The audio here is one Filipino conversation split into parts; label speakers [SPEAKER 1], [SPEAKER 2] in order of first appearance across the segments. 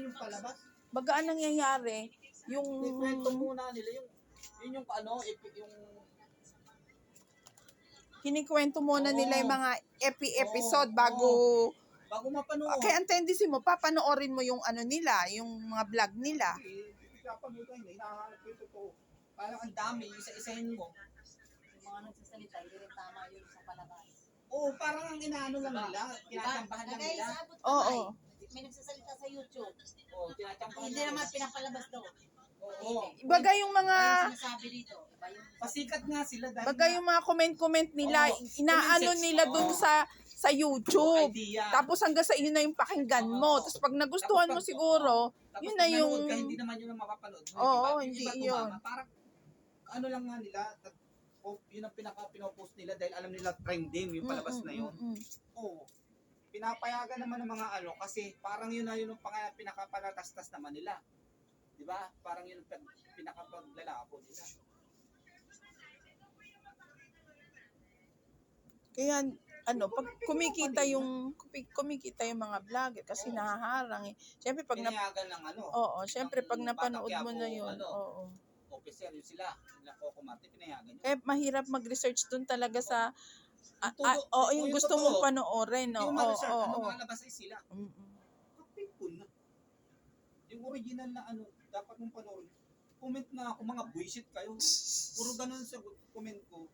[SPEAKER 1] yung palabas.
[SPEAKER 2] Baga ang nangyayari, yung
[SPEAKER 1] Ikwento muna nila yung ano, yung
[SPEAKER 2] kinikwento muna nila yung mga episode bago
[SPEAKER 1] bago mapanood.
[SPEAKER 2] kaya ang tendency mo, papanoorin mo yung ano nila, yung mga vlog nila.
[SPEAKER 1] Pinapanood ko hindi, hinahanap ko yung totoo. Parang ang dami, isa-isahin mo.
[SPEAKER 3] Yung mga nagsasalita, hindi rin tama yun sa palabas.
[SPEAKER 1] Oo, parang ang inaano lang nila, tinatambahan lang nila.
[SPEAKER 2] Oo.
[SPEAKER 3] May nagsasalita sa YouTube.
[SPEAKER 1] Oo, tinatambahan
[SPEAKER 3] Hindi
[SPEAKER 1] lang
[SPEAKER 3] naman
[SPEAKER 1] nila.
[SPEAKER 3] pinapalabas daw.
[SPEAKER 1] Oo.
[SPEAKER 2] Baga yung mga
[SPEAKER 3] Yung sinasabi dito. Iba yung
[SPEAKER 1] Pasikat nga sila dahil
[SPEAKER 2] baga yung mga comment nila,
[SPEAKER 1] Oo.
[SPEAKER 2] inaano
[SPEAKER 1] Comment
[SPEAKER 2] nila
[SPEAKER 1] section.
[SPEAKER 2] dun sa YouTube.
[SPEAKER 1] idea.
[SPEAKER 2] Tapos hanggang sa yun na yung pakinggan mo.
[SPEAKER 1] Oo.
[SPEAKER 2] Tapos pag nagustuhan mo
[SPEAKER 1] Tapos
[SPEAKER 2] siguro,
[SPEAKER 1] Tapos
[SPEAKER 2] yun
[SPEAKER 1] pag
[SPEAKER 2] na yung
[SPEAKER 1] nanood ka, hindi naman yun ang mapapanood mo.
[SPEAKER 2] Oo,
[SPEAKER 1] Yung
[SPEAKER 2] hindi
[SPEAKER 1] iba
[SPEAKER 2] yun.
[SPEAKER 1] tumama, parang ano lang nga nila, yun ang pinaka-pinopost nila dahil alam nila trending yung palabas na yun. Oo. Pinapayagan naman ng mga ano kasi parang yun na yun ang pinaka-panatastas naman nila. Di ba? Parang yun ang pinaka-paglalako nila.
[SPEAKER 2] Kaya ano, pag kumikita yung mga vlogger kasi nahaharang eh. Siyempre pag
[SPEAKER 1] Pinayagan ng ano.
[SPEAKER 2] Oo, siyempre pag
[SPEAKER 1] ng
[SPEAKER 2] napanood
[SPEAKER 1] Batang
[SPEAKER 2] mo na
[SPEAKER 1] Quiapo,
[SPEAKER 2] yun.
[SPEAKER 1] ano,
[SPEAKER 2] Oo.
[SPEAKER 1] officer yun sila. Sila Coco pinayagan yun.
[SPEAKER 2] Eh mahirap mag-research dun talaga sa
[SPEAKER 1] Yung
[SPEAKER 2] yung gusto
[SPEAKER 1] totoo.
[SPEAKER 2] mong panoorin, no.
[SPEAKER 1] Yung
[SPEAKER 2] Oo,
[SPEAKER 1] ma-research,
[SPEAKER 2] oo.
[SPEAKER 1] ano mga labas ay sila. Kapit na. Yung original na ano, dapat mong panoorin. Comment na ako, mga bullshit kayo. Puro ganun sa comment ko.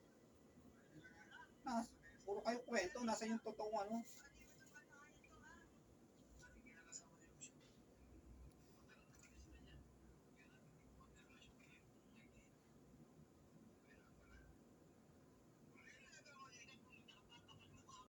[SPEAKER 1] Puro kayo kwento, nasa yung totoong ano.